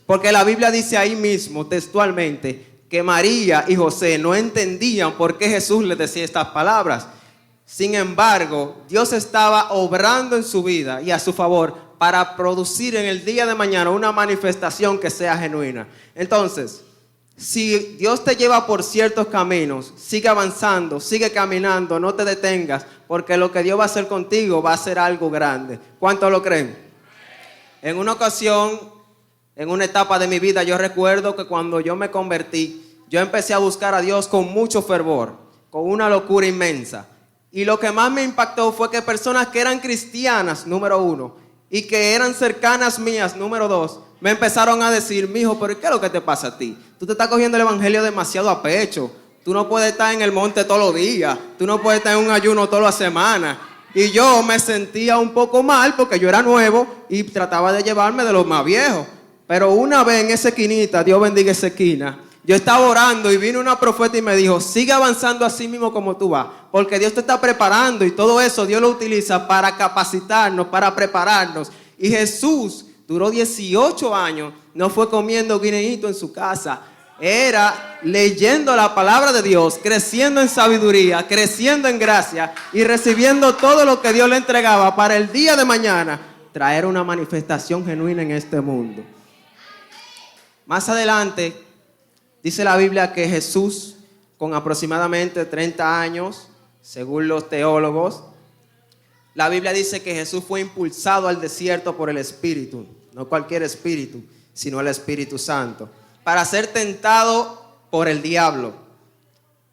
Porque la Biblia dice ahí mismo, textualmente, que María y José no entendían por qué Jesús les decía estas palabras. Sin embargo, Dios estaba obrando en su vida y a su favor para producir en el día de mañana una manifestación que sea genuina. Entonces, si Dios te lleva por ciertos caminos, sigue avanzando, sigue caminando, no te detengas, porque lo que Dios va a hacer contigo va a ser algo grande. ¿Cuántos lo creen? En una ocasión, en una etapa de mi vida, yo recuerdo que cuando yo me convertí, yo empecé a buscar a Dios con mucho fervor, con una locura inmensa. Y lo que más me impactó fue que personas que eran cristianas, número uno, y que eran cercanas mías, número dos, me empezaron a decir, mijo, pero ¿qué es lo que te pasa a ti? Tú te estás cogiendo el evangelio demasiado a pecho. Tú no puedes estar en el monte todos los días. Tú no puedes estar en un ayuno toda la semana. Y yo me sentía un poco mal porque yo era nuevo y trataba de llevarme de los más viejos. Pero una vez en esa esquinita, Dios bendiga esa esquina, yo estaba orando y vino una profeta y me dijo, sigue avanzando así mismo como tú vas, porque Dios te está preparando y todo eso Dios lo utiliza para capacitarnos, para prepararnos. Y Jesús duró 18 años, no fue comiendo guineíto en su casa, era leyendo la palabra de Dios, creciendo en sabiduría, creciendo en gracia y recibiendo todo lo que Dios le entregaba para el día de mañana traer una manifestación genuina en este mundo. Más adelante dice la Biblia que Jesús, con aproximadamente 30 años, según los teólogos, la Biblia dice que Jesús fue impulsado al desierto por el Espíritu, no cualquier espíritu, sino el Espíritu Santo, para ser tentado por el diablo.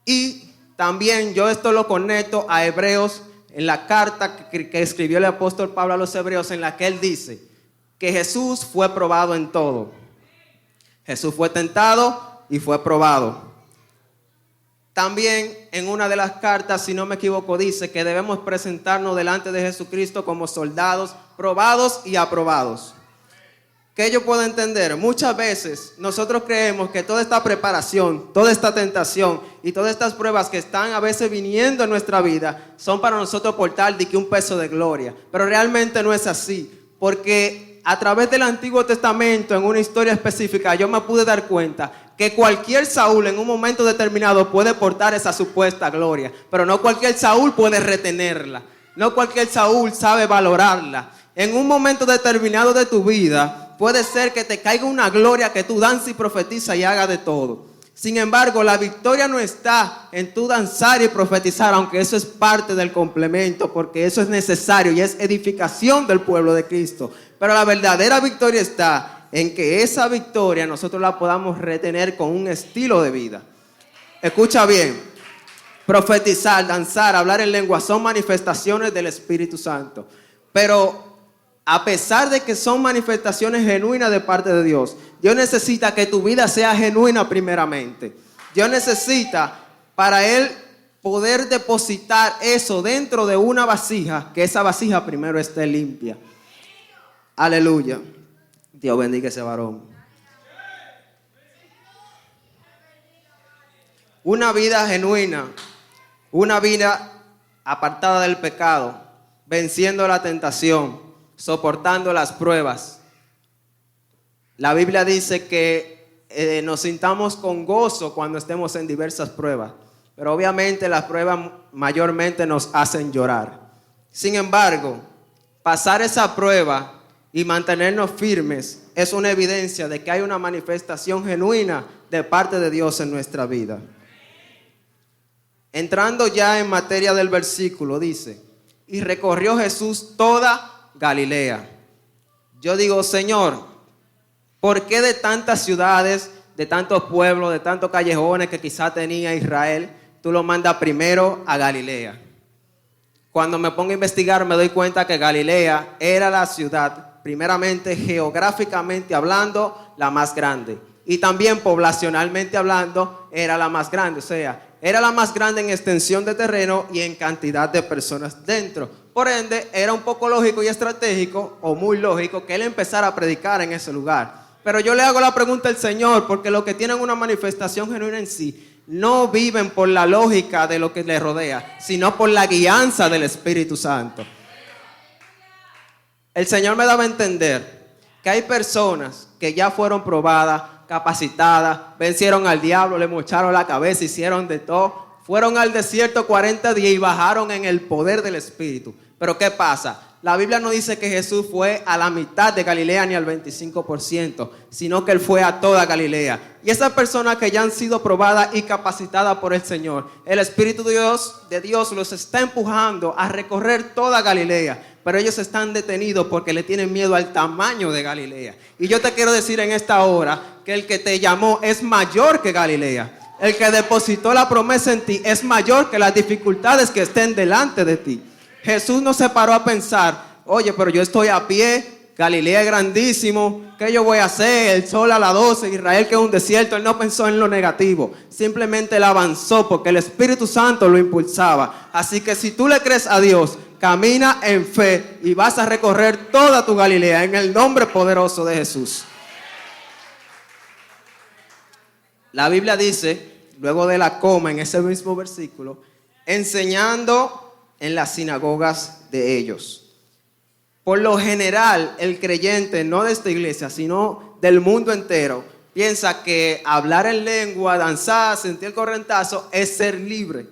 Y también yo esto lo conecto a Hebreos, en la carta que escribió el apóstol Pablo a los Hebreos, en la que él dice que Jesús fue probado en todo. Jesús fue tentado y fue probado. También en una de las cartas, si no me equivoco, dice que debemos presentarnos delante de Jesucristo como soldados probados y aprobados. ¿Qué yo puedo entender? Muchas veces nosotros creemos que toda esta preparación, toda esta tentación y todas estas pruebas que están a veces viniendo en nuestra vida son para nosotros portar de que un peso de gloria. Pero realmente no es así, porque a través del Antiguo Testamento, en una historia específica, yo me pude dar cuenta que cualquier Saúl en un momento determinado puede portar esa supuesta gloria, pero no cualquier Saúl puede retenerla, no cualquier Saúl sabe valorarla. En un momento determinado de tu vida puede ser que te caiga una gloria que tú danzas y profetizas y hagas de todo. Sin embargo, la victoria no está en tú danzar y profetizar, aunque eso es parte del complemento, porque eso es necesario y es edificación del pueblo de Cristo. Pero la verdadera victoria está en que esa victoria nosotros la podamos retener con un estilo de vida. Escucha bien, profetizar, danzar, hablar en lengua son manifestaciones del Espíritu Santo. Pero a pesar de que son manifestaciones genuinas de parte de Dios, Dios necesita que tu vida sea genuina primeramente. Dios necesita para Él poder depositar eso dentro de una vasija, que esa vasija primero esté limpia. Aleluya. Dios bendiga a ese varón. Una vida genuina, una vida apartada del pecado, venciendo la tentación, soportando las pruebas. La Biblia dice que nos sintamos con gozo cuando estemos en diversas pruebas, pero obviamente las pruebas mayormente nos hacen llorar. Sin embargo, pasar esa prueba y mantenernos firmes es una evidencia de que hay una manifestación genuina de parte de Dios en nuestra vida. Entrando ya en materia del versículo, dice: y recorrió Jesús toda Galilea. Yo digo, Señor, ¿por qué de tantas ciudades, de tantos pueblos, de tantos callejones que quizá tenía Israel, tú lo mandas primero a Galilea? Cuando me pongo a investigar me doy cuenta que Galilea era la ciudad, primeramente geográficamente hablando, la más grande. Y también poblacionalmente hablando, era la más grande. O sea, era la más grande en extensión de terreno y en cantidad de personas dentro. Por ende, era un poco lógico y estratégico, o muy lógico, que él empezara a predicar en ese lugar. Pero yo le hago la pregunta al Señor, porque los que tienen una manifestación genuina en sí, no viven por la lógica de lo que les rodea, sino por la guianza del Espíritu Santo. El Señor me daba a entender que hay personas que ya fueron probadas, capacitadas, vencieron al diablo, le mocharon la cabeza, hicieron de todo. Fueron al desierto 40 días y bajaron en el poder del Espíritu. Pero ¿qué pasa? La Biblia no dice que Jesús fue a la mitad de Galilea ni al 25%, sino que Él fue a toda Galilea. Y esas personas que ya han sido probadas y capacitadas por el Señor, el Espíritu de Dios los está empujando a recorrer toda Galilea. Pero ellos están detenidos porque le tienen miedo al tamaño de Galilea. Y yo te quiero decir en esta hora que el que te llamó es mayor que Galilea. El que depositó la promesa en ti es mayor que las dificultades que estén delante de ti. Jesús no se paró a pensar, oye, pero yo estoy a pie, Galilea es grandísimo, ¿qué yo voy a hacer? El sol a las 12, Israel que es un desierto. Él no pensó en lo negativo, simplemente él avanzó porque el Espíritu Santo lo impulsaba. Así que si tú le crees a Dios, camina en fe y vas a recorrer toda tu Galilea en el nombre poderoso de Jesús. La Biblia dice, luego de la coma en ese mismo versículo, enseñando en las sinagogas de ellos. Por lo general, el creyente, no de esta iglesia, sino del mundo entero, piensa que hablar en lengua, danzar, sentir el correntazo es ser libre.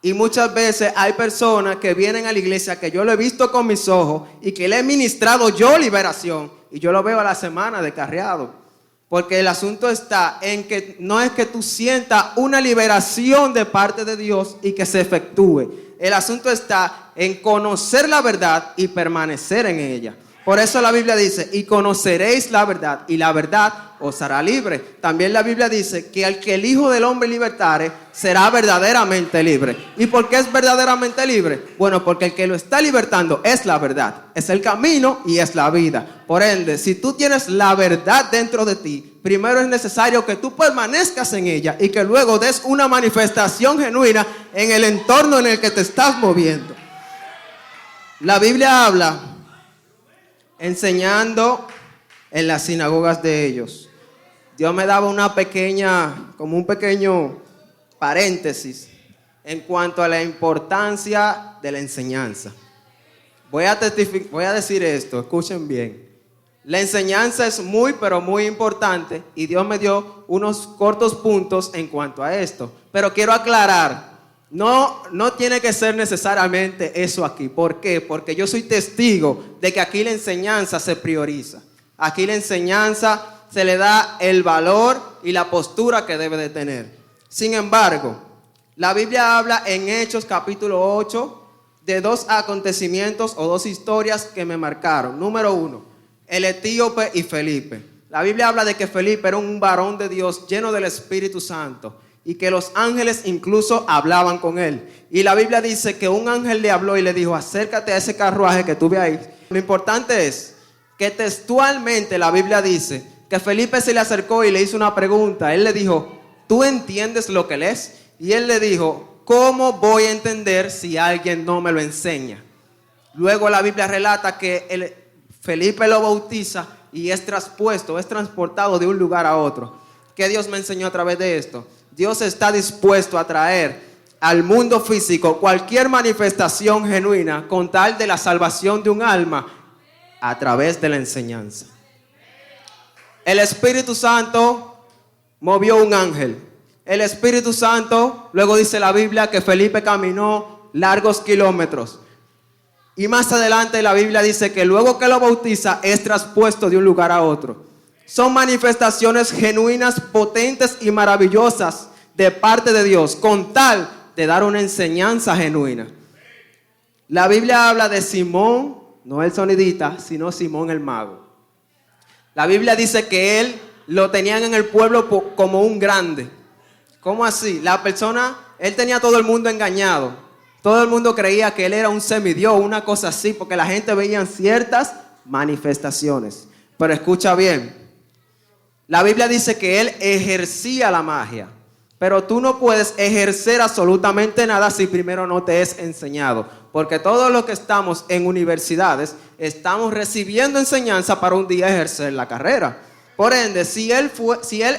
Y muchas veces hay personas que vienen a la iglesia que yo lo he visto con mis ojos y que le he ministrado yo liberación y yo lo veo a la semana descarriado. Porque el asunto está en que no es que tú sientas una liberación de parte de Dios y que se efectúe. El asunto está en conocer la verdad y permanecer en ella. Por eso la Biblia dice, y conoceréis la verdad, y la verdad os hará libre. También la Biblia dice que al que el Hijo del Hombre libertare, será verdaderamente libre. ¿Y por qué es verdaderamente libre? Bueno, porque el que lo está libertando es la verdad, es el camino y es la vida. Por ende, si tú tienes la verdad dentro de ti, primero es necesario que tú permanezcas en ella y que luego des una manifestación genuina en el entorno en el que te estás moviendo. La Biblia habla enseñando en las sinagogas de ellos. Dios me daba como un pequeño paréntesis en cuanto a la importancia de la enseñanza. Voy a decir esto, escuchen bien. La enseñanza es muy, pero muy importante y Dios me dio unos cortos puntos en cuanto a esto. Pero quiero aclarar, no tiene que ser necesariamente eso aquí. ¿Por qué? Porque yo soy testigo de que aquí la enseñanza se prioriza. Aquí la enseñanza se le da el valor y la postura que debe de tener. Sin embargo, la Biblia habla en Hechos capítulo 8 de dos acontecimientos o dos historias que me marcaron. Número 1, el etíope y Felipe. La Biblia habla de que Felipe era un varón de Dios lleno del Espíritu Santo y que los ángeles incluso hablaban con él. Y la Biblia dice que un ángel le habló y le dijo, acércate a ese carruaje que tú ves ahí. Lo importante es que textualmente la Biblia dice que Felipe se le acercó y le hizo una pregunta. Él le dijo, ¿tú entiendes lo que lees? Y él le dijo, ¿cómo voy a entender si alguien no me lo enseña? Luego la Biblia relata que Felipe lo bautiza y es transportado de un lugar a otro. ¿Qué Dios me enseñó a través de esto? Dios está dispuesto a traer al mundo físico cualquier manifestación genuina con tal de la salvación de un alma a través de la enseñanza. El Espíritu Santo movió un ángel. El Espíritu Santo, luego dice la Biblia que Felipe caminó largos kilómetros. Y más adelante la Biblia dice que luego que lo bautiza es traspuesto de un lugar a otro. Son manifestaciones genuinas, potentes y maravillosas de parte de Dios, con tal de dar una enseñanza genuina. La Biblia habla de Simón, no el sonidita, sino Simón el mago. La Biblia dice que él lo tenían en el pueblo como un grande. ¿Cómo así? Él tenía a todo el mundo engañado. Todo el mundo creía que él era un semidios, una cosa así, porque la gente veía ciertas manifestaciones. Pero escucha bien, la Biblia dice que él ejercía la magia. Pero tú no puedes ejercer absolutamente nada si primero no te es enseñado. Porque todos los que estamos en universidades estamos recibiendo enseñanza para un día ejercer la carrera. Por ende, si él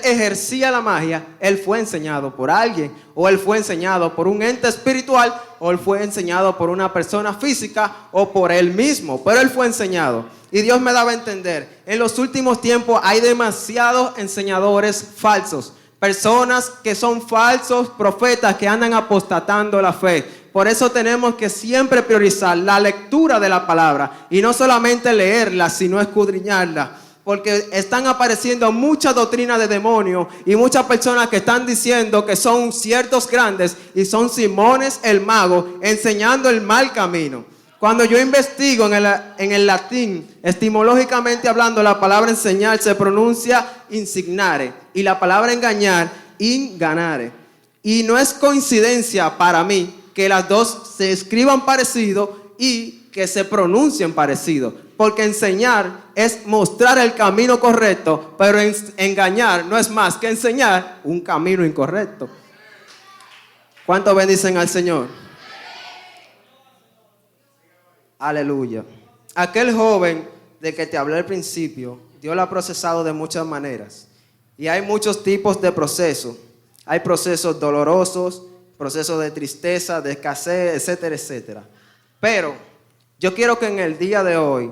ejercía la magia, él fue enseñado por alguien, o él fue enseñado por un ente espiritual, o él fue enseñado por una persona física, o por él mismo, pero él fue enseñado. Y Dios me daba a entender, en los últimos tiempos hay demasiados enseñadores falsos. Personas que son falsos profetas que andan apostatando la fe. Por eso tenemos que siempre priorizar la lectura de la palabra. Y no solamente leerla, sino escudriñarla. Porque están apareciendo muchas doctrinas de demonios y muchas personas que están diciendo que son ciertos grandes y son Simones el mago enseñando el mal camino. Cuando yo investigo en el latín, etimológicamente hablando, la palabra enseñar se pronuncia insignare y la palabra engañar, inganare. Y no es coincidencia para mí que las dos se escriban parecido y que se pronuncien parecido. Porque enseñar es mostrar el camino correcto, pero engañar no es más que enseñar un camino incorrecto. ¿Cuántos bendicen al Señor? Aleluya. Aquel joven de que te hablé al principio, Dios lo ha procesado de muchas maneras. Y hay muchos tipos de procesos. Hay procesos dolorosos, procesos de tristeza, de escasez, etcétera, etcétera. Pero yo quiero que en el día de hoy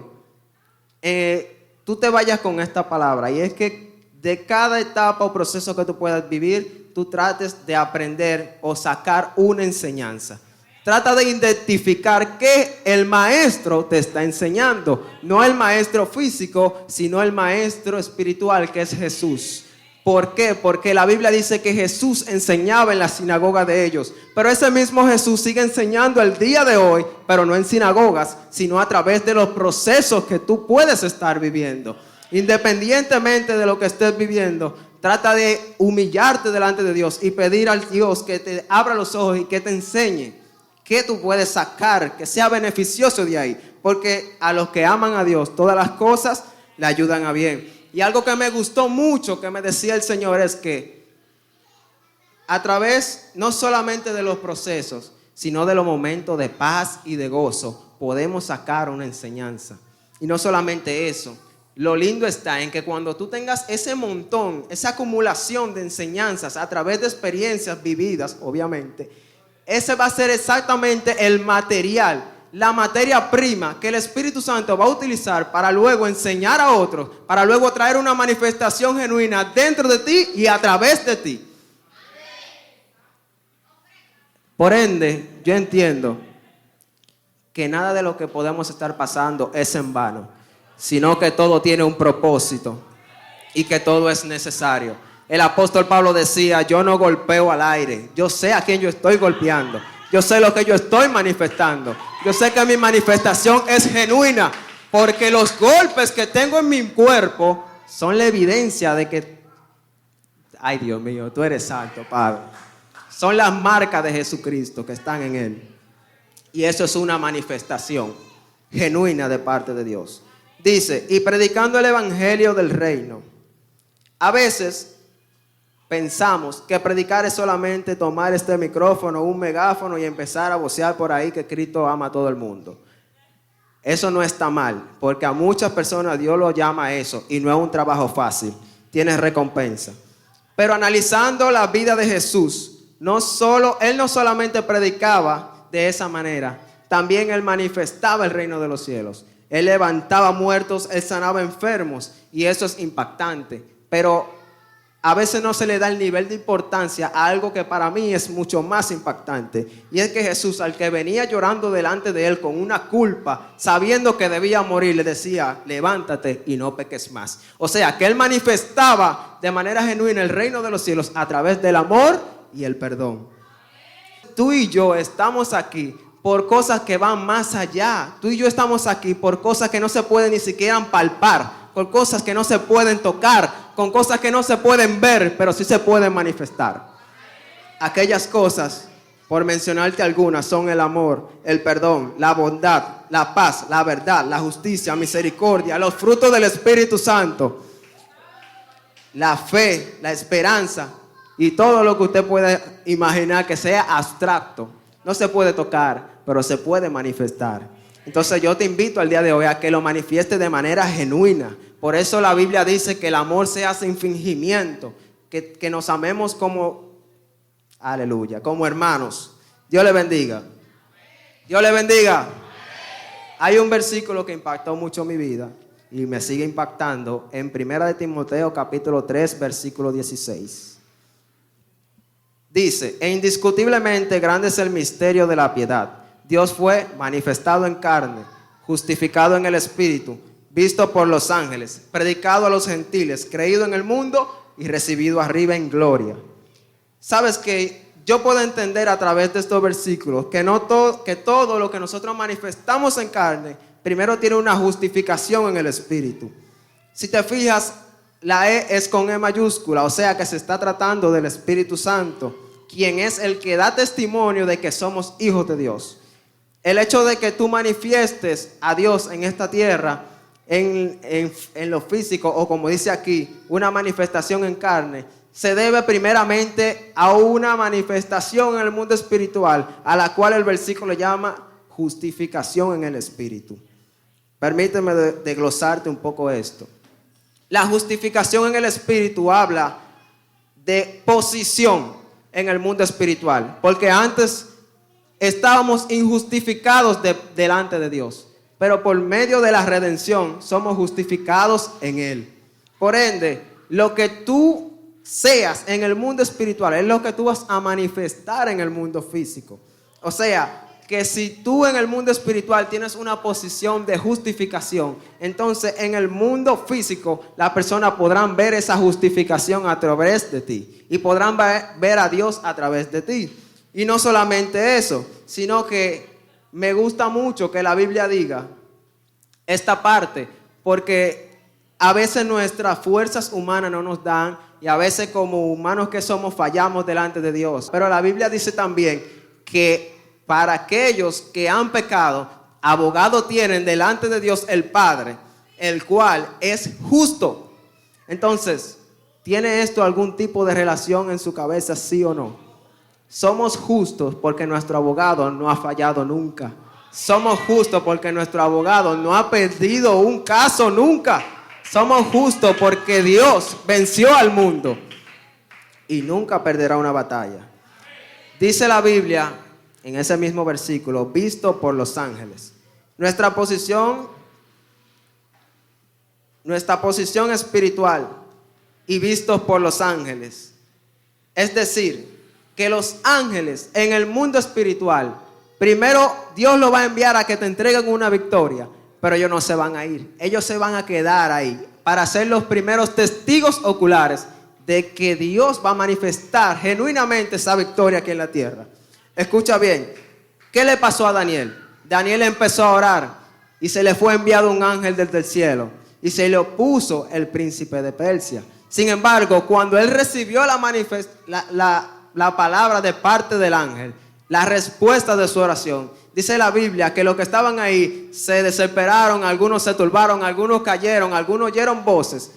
tú te vayas con esta palabra. Y es que de cada etapa o proceso que tú puedas vivir, tú trates de aprender o sacar una enseñanza. Trata de identificar qué el maestro te está enseñando. No el maestro físico, sino el maestro espiritual, que es Jesús. ¿Por qué? Porque la Biblia dice que Jesús enseñaba en la sinagoga de ellos. Pero ese mismo Jesús sigue enseñando el día de hoy, pero no en sinagogas, sino a través de los procesos que tú puedes estar viviendo. Independientemente de lo que estés viviendo, trata de humillarte delante de Dios y pedir al Dios que te abra los ojos y que te enseñe qué tú puedes sacar, que sea beneficioso de ahí. Porque a los que aman a Dios, todas las cosas le ayudan a bien. Y algo que me gustó mucho que me decía el Señor es que a través no solamente de los procesos, sino de los momentos de paz y de gozo, podemos sacar una enseñanza. Y no solamente eso, lo lindo está en que cuando tú tengas ese montón, esa acumulación de enseñanzas a través de experiencias vividas, obviamente, ese va a ser exactamente el material, la materia prima que el Espíritu Santo va a utilizar para luego enseñar a otros, para luego traer una manifestación genuina dentro de ti y a través de ti. Por ende, yo entiendo que nada de lo que podemos estar pasando es en vano, sino que todo tiene un propósito y que todo es necesario. El apóstol Pablo decía, yo no golpeo al aire, yo sé a quién yo estoy golpeando, yo sé lo que yo estoy manifestando, yo sé que mi manifestación es genuina, porque los golpes que tengo en mi cuerpo son la evidencia de que, ay Dios mío, tú eres santo, Padre, son las marcas de Jesucristo que están en él. Y eso es una manifestación genuina de parte de Dios. Dice, y predicando el evangelio del reino. A veces pensamos que predicar es solamente tomar este micrófono, un megáfono y empezar a vocear por ahí que Cristo ama a todo el mundo. Eso no está mal, porque a muchas personas Dios lo llama a eso y no es un trabajo fácil, tiene recompensa. Pero analizando la vida de Jesús, Él no solamente predicaba de esa manera, también Él manifestaba el reino de los cielos. Él levantaba muertos, Él sanaba enfermos y eso es impactante. Pero a veces no se le da el nivel de importancia a algo que para mí es mucho más impactante. Y es que Jesús, al que venía llorando delante de él con una culpa, sabiendo que debía morir, le decía, levántate y no peques más. O sea, que él manifestaba de manera genuina el reino de los cielos a través del amor y el perdón. Tú y yo estamos aquí por cosas que van más allá. Tú y yo estamos aquí por cosas que no se pueden ni siquiera palpar, por cosas que no se pueden tocar, con cosas que no se pueden ver, pero sí se pueden manifestar. Aquellas cosas, por mencionarte algunas, son el amor, el perdón, la bondad, la paz, la verdad, la justicia, misericordia, los frutos del Espíritu Santo, la fe, la esperanza y todo lo que usted puede imaginar que sea abstracto. No se puede tocar, pero se puede manifestar. Entonces yo te invito al día de hoy a que lo manifieste de manera genuina. Por eso la Biblia dice que el amor sea sin fingimiento, que nos amemos como, aleluya, como hermanos. Dios le bendiga. Dios le bendiga. Hay un versículo que impactó mucho mi vida y me sigue impactando en 1 de Timoteo capítulo 3 versículo 16. Dice: e indiscutiblemente grande es el misterio de la piedad. Dios fue manifestado en carne, justificado en el Espíritu, visto por los ángeles, predicado a los gentiles, creído en el mundo y recibido arriba en gloria. Sabes que yo puedo entender a través de estos versículos que todo lo que nosotros manifestamos en carne primero tiene una justificación en el Espíritu. Si te fijas, la E es con E mayúscula, o sea que se está tratando del Espíritu Santo, quien es el que da testimonio de que somos hijos de Dios. El hecho de que tú manifiestes a Dios en esta tierra, en lo físico, o como dice aquí, una manifestación en carne, se debe primeramente a una manifestación en el mundo espiritual, a la cual el versículo llama justificación en el Espíritu. Permíteme desglosarte un poco esto. La justificación en el Espíritu habla de posición en el mundo espiritual, porque antes estábamos injustificados delante de Dios, pero por medio de la redención somos justificados en Él. Por ende, lo que tú seas en el mundo espiritual es lo que tú vas a manifestar en el mundo físico. O sea, que si tú en el mundo espiritual tienes una posición de justificación, entonces en el mundo físico las personas podrán ver esa justificación a través de ti y podrán ver a Dios a través de ti. Y no solamente eso, sino que me gusta mucho que la Biblia diga esta parte, porque a veces nuestras fuerzas humanas no nos dan y a veces como humanos que somos fallamos delante de Dios. Pero la Biblia dice también que para aquellos que han pecado, abogado tienen delante de Dios el Padre, el cual es justo. Entonces, ¿tiene esto algún tipo de relación en su cabeza, sí o no? Somos justos porque nuestro abogado no ha fallado nunca. Somos justos porque nuestro abogado no ha perdido un caso nunca. Somos justos porque Dios venció al mundo y nunca perderá una batalla. Dice la Biblia en ese mismo versículo, visto por los ángeles. Nuestra posición espiritual y vistos por los ángeles. Es decir, que los ángeles en el mundo espiritual, primero Dios lo va a enviar a que te entreguen una victoria, pero ellos no se van a ir. Ellos se van a quedar ahí para ser los primeros testigos oculares de que Dios va a manifestar genuinamente esa victoria aquí en la tierra. Escucha bien, ¿qué le pasó a Daniel? Daniel empezó a orar y se le fue enviado un ángel desde el cielo y se le opuso el príncipe de Persia. Sin embargo, cuando él recibió la palabra de parte del ángel, la respuesta de su oración, dice la Biblia que los que estaban ahí se desesperaron, algunos se turbaron, algunos cayeron, algunos oyeron voces,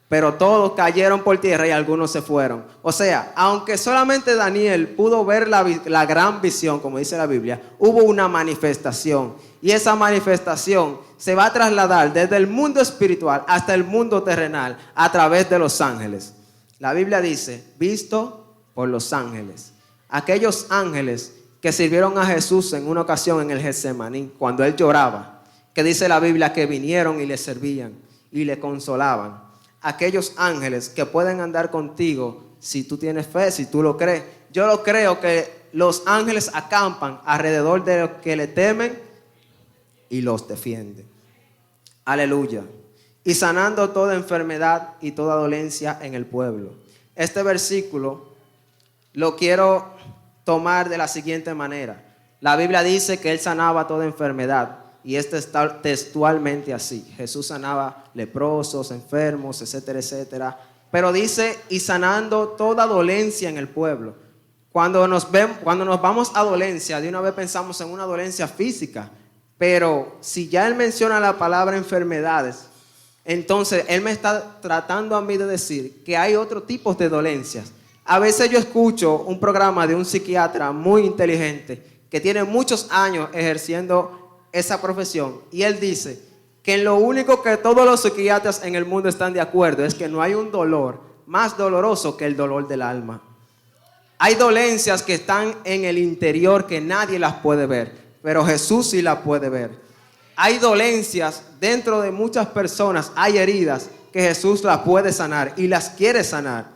pero todos cayeron por tierra y algunos se fueron. O sea, aunque solamente Daniel pudo ver la gran visión, como dice la Biblia, hubo una manifestación. Y esa manifestación se va a trasladar desde el mundo espiritual hasta el mundo terrenal a través de los ángeles. La Biblia dice, visto por los ángeles. Aquellos ángeles que sirvieron a Jesús en una ocasión en el Getsemaní, cuando él lloraba, que dice la Biblia que vinieron y le servían y le consolaban. Aquellos ángeles que pueden andar contigo si tú tienes fe, si tú lo crees. Yo lo creo que los ángeles acampan alrededor de los que le temen y los defienden. Aleluya. Y sanando toda enfermedad y toda dolencia en el pueblo. Este versículo lo quiero tomar de la siguiente manera. La Biblia dice que él sanaba toda enfermedad. Y esto está textualmente así. Jesús sanaba leprosos, enfermos, etcétera, etcétera. Pero dice, y sanando toda dolencia en el pueblo. Cuando nos vamos a dolencia, de una vez pensamos en una dolencia física. Pero si ya él menciona la palabra enfermedades, entonces él me está tratando a mí de decir que hay otro tipo de dolencias. A veces yo escucho un programa de un psiquiatra muy inteligente que tiene muchos años ejerciendo esa profesión, y él dice que en lo único que todos los psiquiatras en el mundo están de acuerdo es que no hay un dolor más doloroso que el dolor del alma. Hay dolencias que están en el interior que nadie las puede ver, pero Jesús sí las puede ver. Hay dolencias dentro de muchas personas, hay heridas que Jesús las puede sanar y las quiere sanar.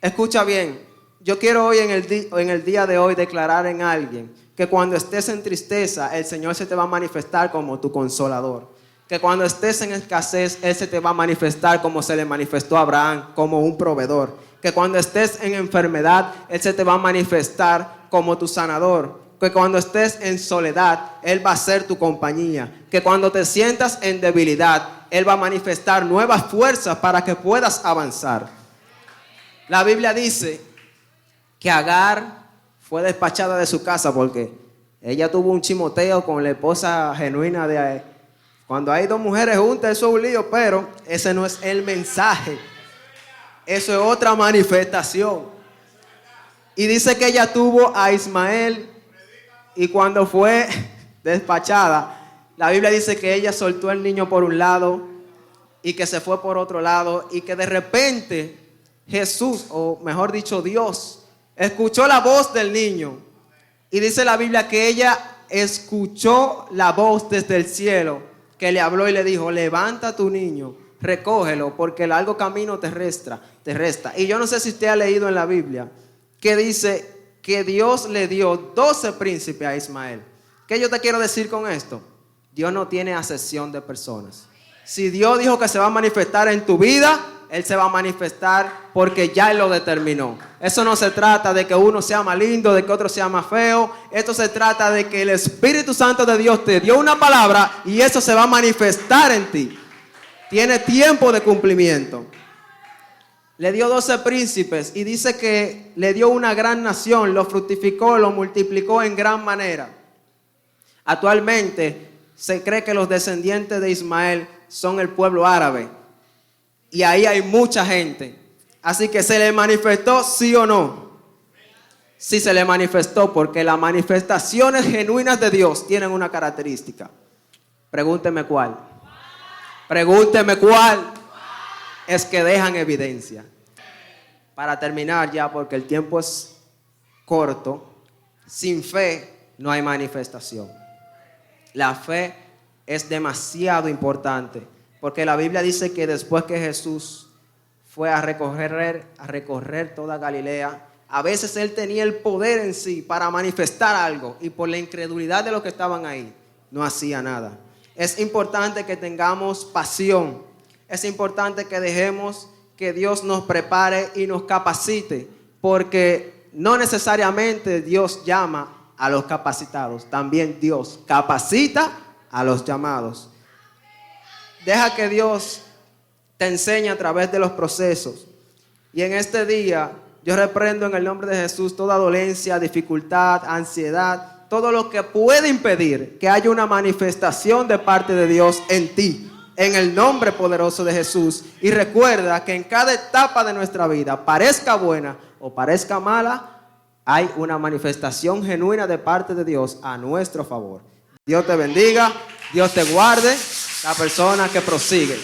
Escucha bien, yo quiero hoy en el día de hoy declarar en alguien que cuando estés en tristeza, el Señor se te va a manifestar como tu consolador. Que cuando estés en escasez, Él se te va a manifestar como se le manifestó a Abraham, como un proveedor. Que cuando estés en enfermedad, Él se te va a manifestar como tu sanador. Que cuando estés en soledad, Él va a ser tu compañía. Que cuando te sientas en debilidad, Él va a manifestar nuevas fuerzas para que puedas avanzar. La Biblia dice que Agar fue despachada de su casa porque ella tuvo un chimoteo con la esposa genuina de... Cuando hay dos mujeres juntas, eso es un lío, pero ese no es el mensaje. Eso es otra manifestación. Y dice que ella tuvo a Ismael y cuando fue despachada, la Biblia dice que ella soltó el niño por un lado y que se fue por otro lado y que de repente Jesús, o mejor dicho Dios, escuchó la voz del niño. Y dice la Biblia que ella escuchó la voz desde el cielo que le habló y le dijo: levanta a tu niño, recógelo, porque el largo camino te resta. Y yo no sé si usted ha leído en la Biblia que dice que Dios le dio 12 príncipes a Ismael. ¿Qué yo te quiero decir con esto? Dios no tiene acepción de personas. Si Dios dijo que se va a manifestar en tu vida, Él se va a manifestar porque ya Él lo determinó. Eso no se trata de que uno sea más lindo, de que otro sea más feo. Esto se trata de que el Espíritu Santo de Dios te dio una palabra y eso se va a manifestar en ti. Tiene tiempo de cumplimiento. Le dio 12 príncipes y dice que le dio una gran nación, lo fructificó, lo multiplicó en gran manera. Actualmente se cree que los descendientes de Ismael son el pueblo árabe. Y ahí hay mucha gente. Así que ¿se le manifestó sí o no? Sí se le manifestó, porque las manifestaciones genuinas de Dios tienen una característica. Pregúnteme cuál. Pregúnteme cuál. Es que dejan evidencia. Para terminar ya, porque el tiempo es corto, sin fe no hay manifestación. La fe es demasiado importante. Porque la Biblia dice que después que Jesús fue a recorrer toda Galilea, a veces Él tenía el poder en sí para manifestar algo y por la incredulidad de los que estaban ahí, no hacía nada. Es importante que tengamos pasión. Es importante que dejemos que Dios nos prepare y nos capacite, porque no necesariamente Dios llama a los capacitados, también Dios capacita a los llamados. Deja que Dios te enseñe a través de los procesos. Y en este día yo reprendo en el nombre de Jesús toda dolencia, dificultad, ansiedad, todo lo que puede impedir que haya una manifestación de parte de Dios en ti, en el nombre poderoso de Jesús. Y recuerda que en cada etapa de nuestra vida, parezca buena o parezca mala, hay una manifestación genuina de parte de Dios a nuestro favor. Dios te bendiga, Dios te guarde. La persona que prosigue.